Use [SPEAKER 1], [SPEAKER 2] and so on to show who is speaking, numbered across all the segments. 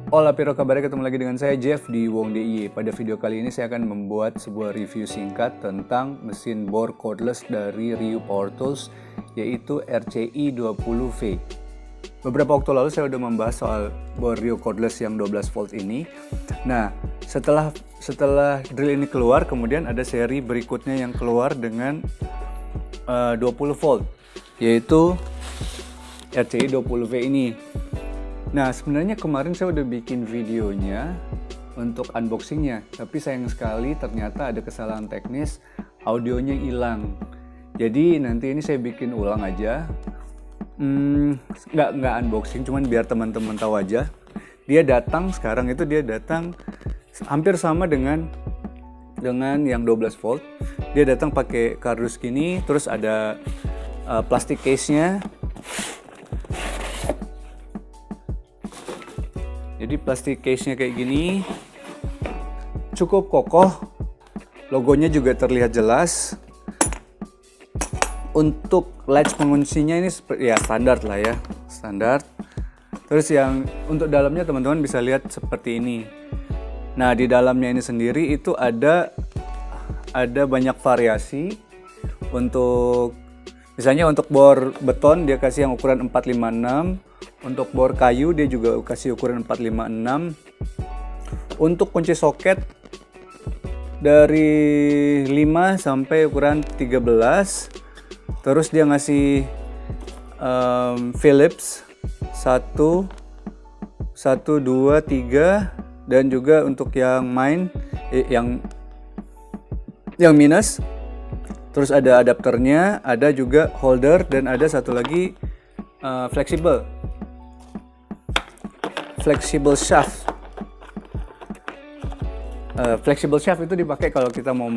[SPEAKER 1] Hola Piro, kabarnya ketemu lagi dengan saya Jeff di Wong DIY. Pada video kali ini saya akan membuat sebuah review singkat tentang mesin bor cordless dari Ryu Power Tools, yaitu RCI20V. Beberapa waktu lalu saya sudah membahas soal bor Ryu cordless yang 12 volt ini. Nah, setelah drill ini keluar, kemudian ada seri berikutnya yang keluar dengan 20 volt, yaitu RCI20V ini. Nah, sebenarnya kemarin saya udah bikin videonya untuk unboxingnya, tapi sayang sekali ternyata ada kesalahan teknis, audionya hilang. Jadi nanti ini saya bikin ulang aja, nggak unboxing, cuman biar teman-teman tahu aja. Dia datang sekarang itu hampir sama dengan yang 12 volt. Dia datang pakai kardus gini, terus ada plastik case-nya. Jadi plastik case-nya kayak gini, cukup kokoh, logonya juga terlihat jelas. Untuk latch penguncinya ini ya standar lah ya, standar. Terus yang untuk dalamnya teman-teman bisa lihat seperti ini. Nah, di dalamnya ini sendiri itu ada banyak variasi. Untuk misalnya untuk bor beton dia kasih yang ukuran 456. Untuk bor kayu dia juga kasih ukuran 456. Untuk kunci soket dari 5 sampai ukuran 13. Terus dia ngasih Phillips 1, 2, 3, dan juga untuk yang yang minus. Terus ada adapternya, ada juga holder, dan ada satu lagi fleksibel shaft. Flexible shaft itu dipakai kalau kita mau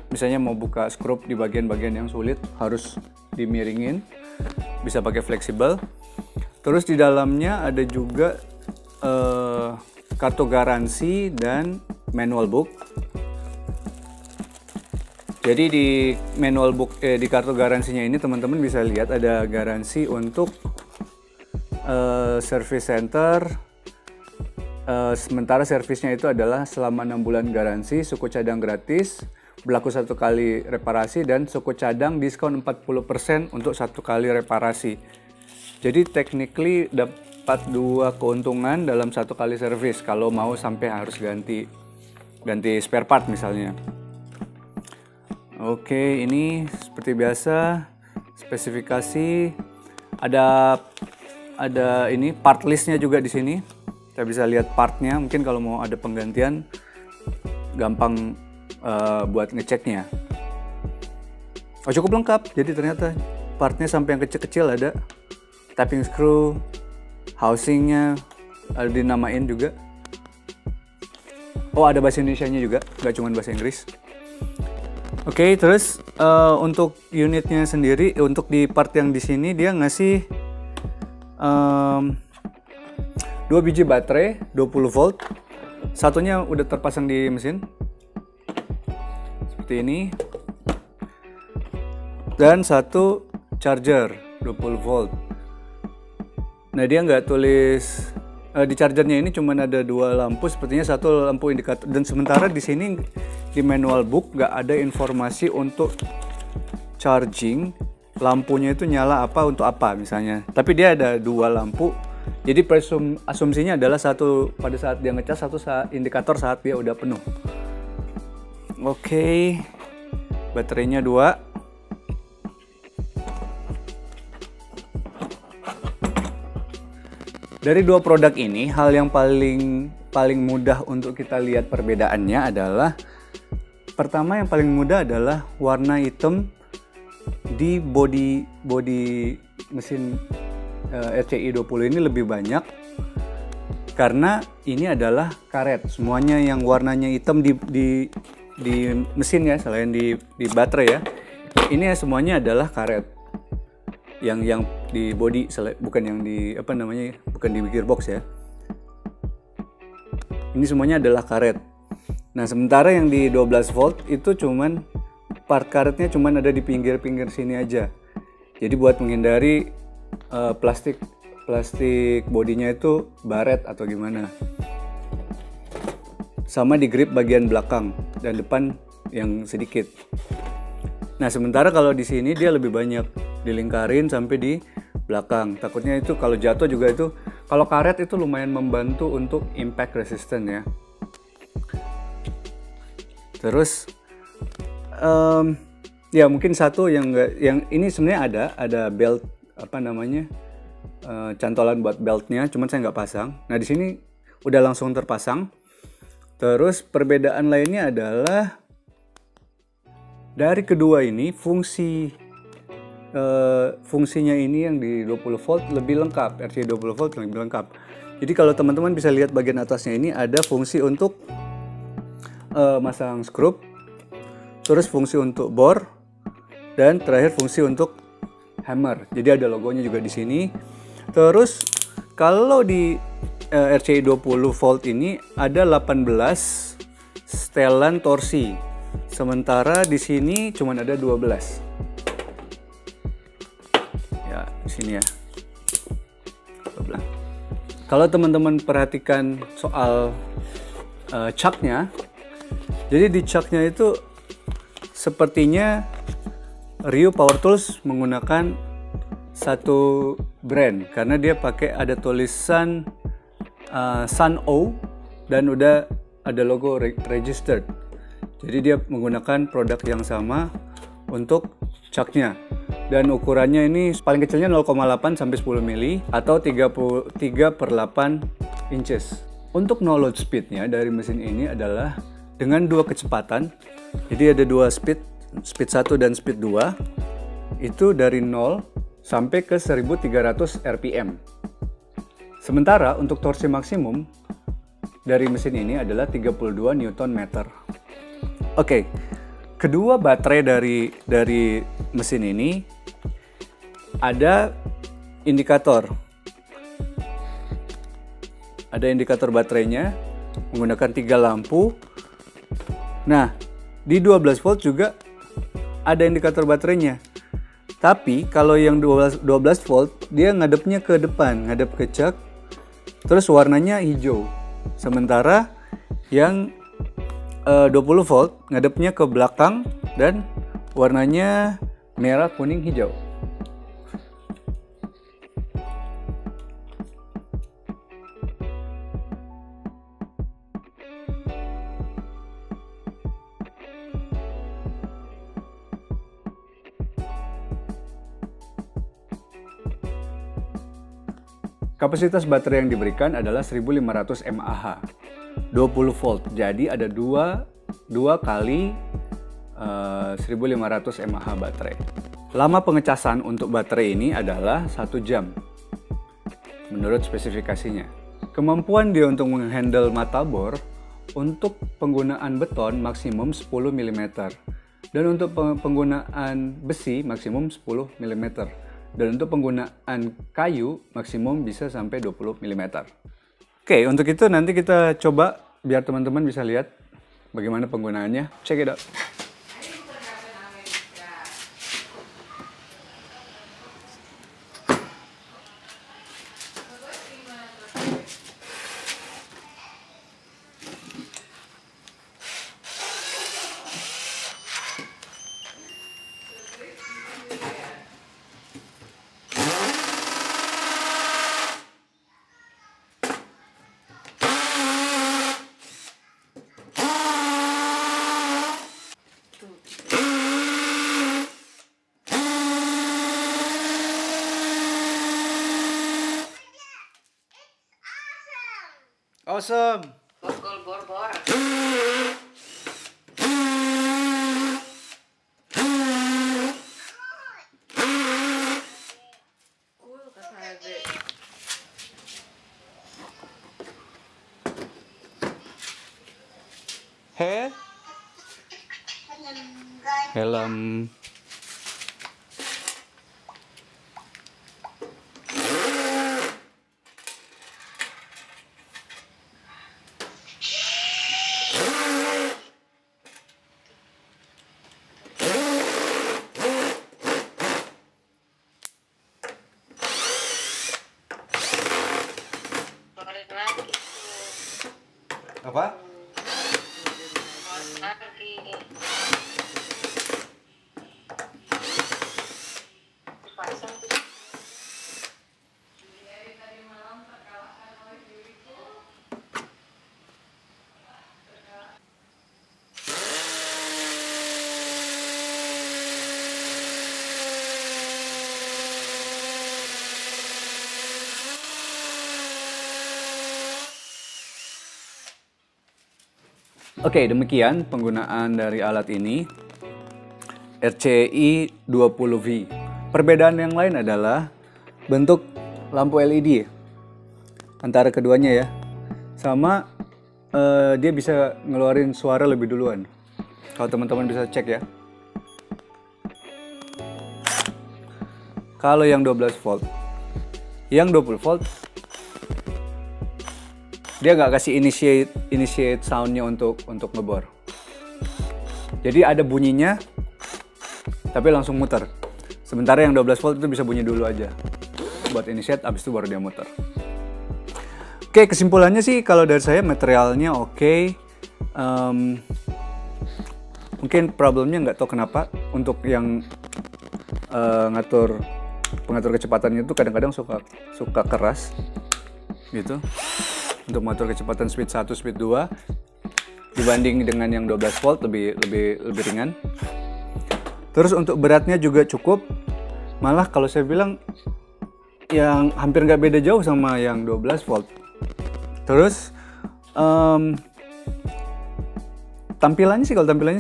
[SPEAKER 1] misalnya mau buka skrup di bagian-bagian yang sulit, harus dimiringin, bisa pakai fleksibel. Terus di dalamnya ada juga kartu garansi dan manual book. Jadi di manual book di kartu garansinya ini teman-teman bisa lihat ada garansi untuk service center. Sementara servisnya itu adalah selama 6 bulan garansi, suku cadang gratis, berlaku 1 kali reparasi, dan suku cadang diskon 40% untuk 1 kali reparasi. Jadi technically dapat 2 keuntungan dalam 1 kali servis kalau mau sampai harus ganti spare part misalnya. Oke, ini seperti biasa spesifikasi, ada ini part listnya juga di sini. Kita bisa lihat partnya, mungkin kalau mau ada penggantian gampang buat ngeceknya. Cukup lengkap, jadi ternyata partnya sampai yang kecil-kecil ada. Tapping screw, housingnya ada dinamain juga. Oh, ada bahasa Indonesianya juga, nggak cuma bahasa Inggris. Oke, terus untuk unitnya sendiri, untuk di part yang di sini dia ngasih 2 biji baterai 20 volt. Satunya udah terpasang di mesin seperti ini, dan 1 charger 20 volt. Nah, dia nggak tulis di chargernya ini cuma ada 2 lampu, sepertinya 1 lampu indikator, dan sementara di sini di manual book nggak ada informasi untuk charging, lampunya itu nyala untuk apa misalnya. Tapi dia ada 2 lampu. Jadi asumsinya adalah satu pada saat dia ngecas, satu indikator saat dia udah penuh. Oke, baterainya 2. Dari 2 produk ini, hal yang paling mudah untuk kita lihat perbedaannya adalah, pertama yang paling mudah adalah warna hitam di body mesin RCI20 ini lebih banyak, karena ini adalah karet. Semuanya yang warnanya hitam di mesin ya, selain di baterai ya, ini semuanya adalah karet. Yang di body, bukan yang di bukan di gearbox ya. Ini semuanya adalah karet. Nah, sementara yang di 12 volt itu cuman part karetnya cuman ada di pinggir-pinggir sini aja. Jadi buat menghindari plastik plastik bodinya itu baret atau gimana. Sama di grip bagian belakang dan depan yang sedikit. Nah, sementara kalau di sini dia lebih banyak dilingkarin sampai di belakang. Takutnya itu kalau jatuh juga itu, kalau karet itu lumayan membantu untuk impact resistant ya. Terus ya mungkin satu yang ini sebenarnya ada belt apa namanya cantolan buat beltnya, cuman saya nggak pasang. Nah di sini udah langsung terpasang. Terus perbedaan lainnya adalah dari kedua ini fungsinya ini yang di 20 volt lebih lengkap, RCA 20 volt lebih lengkap. Jadi kalau teman-teman bisa lihat bagian atasnya ini ada fungsi untuk masang skrup, terus fungsi untuk bor, dan terakhir fungsi untuk hammer. Jadi ada logonya juga di sini. Terus kalau di RCA 20 volt ini ada 18 setelan torsi. Sementara di sini cuma ada 12. Ya, di sini ya. Kalau teman-teman perhatikan soal chucknya, jadi di chucknya itu sepertinya Ryu Power Tools menggunakan satu brand karena dia pakai ada tulisan Sun O dan udah ada logo registered. Jadi dia menggunakan produk yang sama untuk chucknya. Dan ukurannya ini paling kecilnya 0,8 sampai 10 mili atau 3/8 inches. Untuk no load speednya dari mesin ini adalah dengan dua kecepatan. Jadi ada dua speed 1 dan speed 2. Itu dari 0 sampai ke 1300 rpm. Sementara untuk torsi maksimum dari mesin ini adalah 32 Nm. Oke, kedua baterai dari mesin ini ada indikator. Ada indikator baterainya menggunakan 3 lampu. Nah, di 12 volt juga ada indikator baterainya. Tapi kalau yang 12 volt dia ngadepnya ke depan, ngadep ke chuck. Terus warnanya hijau. Sementara yang 20 volt ngadepnya ke belakang dan warnanya merah, kuning, hijau. Kapasitas baterai yang diberikan adalah 1500 mAh, 20 volt. Jadi ada 2 kali 1500 mAh baterai. Lama pengecasan untuk baterai ini adalah 1 jam menurut spesifikasinya. Kemampuan dia untuk menghandle mata bor untuk penggunaan beton maksimum 10 mm dan untuk penggunaan besi maksimum 10 mm. Dan untuk penggunaan kayu maksimum bisa sampai 20 mm. Oke, untuk itu nanti kita coba biar teman-teman bisa lihat bagaimana penggunaannya. Check it out. Awesome.
[SPEAKER 2] Borgol bor-bor. Cool kata Ade.
[SPEAKER 1] Helm. Apa?
[SPEAKER 2] Lagi. Dipasang tuh.
[SPEAKER 1] Oke, demikian penggunaan dari alat ini, RCI 20V. Perbedaan yang lain adalah bentuk lampu LED antara keduanya ya. Sama dia bisa ngeluarin suara lebih duluan. Kalau teman-teman bisa cek ya. Kalau yang 12 volt, yang 20 volt dia nggak kasih initiate soundnya untuk ngebor. Jadi ada bunyinya, tapi langsung muter. Sementara yang 12 volt itu bisa bunyi dulu aja buat initiate, abis itu baru dia muter. Oke, kesimpulannya sih kalau dari saya materialnya oke. Mungkin problemnya nggak tahu kenapa untuk yang pengatur kecepatannya itu kadang-kadang suka keras gitu. Untuk mengatur kecepatan speed 1, speed 2 dibanding dengan yang 12 volt lebih ringan. Terus untuk beratnya juga cukup. Malah kalau saya bilang yang hampir nggak beda jauh sama yang 12 volt. Terus tampilannya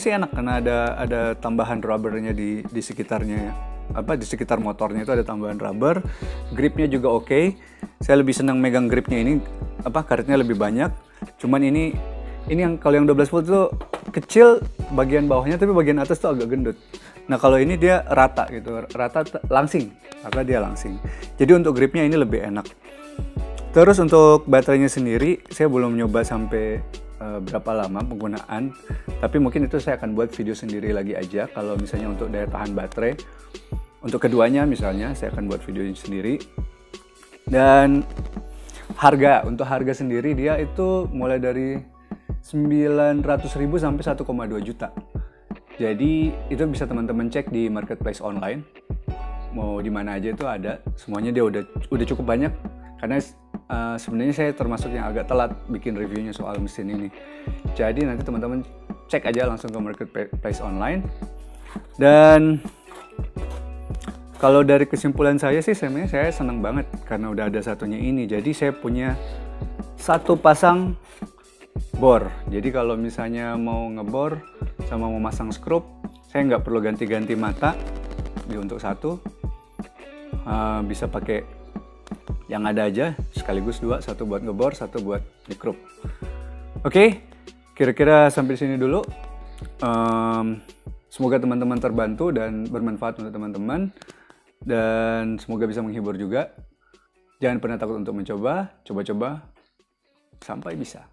[SPEAKER 1] sih enak karena ada tambahan rubbernya di sekitarnya ya. Di sekitar motornya itu ada tambahan rubber. Gripnya juga oke. Saya lebih senang megang gripnya ini, karetnya lebih banyak. Cuman ini yang kalau yang 12 volt itu kecil bagian bawahnya, tapi bagian atas tuh agak gendut. Nah kalau ini dia rata gitu, langsing. Jadi untuk gripnya ini lebih enak. Terus untuk baterainya sendiri, saya belum nyoba sampai berapa lama penggunaan, tapi mungkin itu saya akan buat video sendiri lagi aja. Kalau misalnya untuk daya tahan baterai, untuk keduanya misalnya saya akan buat video sendiri. Dan untuk harga sendiri dia itu mulai dari 900.000 sampai 1,2 juta. Jadi itu bisa teman-teman cek di marketplace online. Mau di mana aja itu ada, semuanya dia udah cukup banyak. Karena sebenarnya saya termasuk yang agak telat bikin reviewnya soal mesin ini. Jadi nanti teman-teman cek aja langsung ke marketplace online. Dan kalau dari kesimpulan saya sih sebenarnya saya senang banget karena udah ada satunya ini. Jadi saya punya satu pasang bor. Jadi kalau misalnya mau ngebor sama mau masang skrup, saya nggak perlu ganti-ganti mata untuk satu. Bisa pakai yang ada aja sekaligus dua, satu buat ngebor, satu buat nyekrup. Oke, kira-kira sampai sini dulu. Semoga teman-teman terbantu dan bermanfaat untuk teman-teman. Dan semoga bisa menghibur juga. Jangan pernah takut untuk mencoba, coba-coba sampai bisa.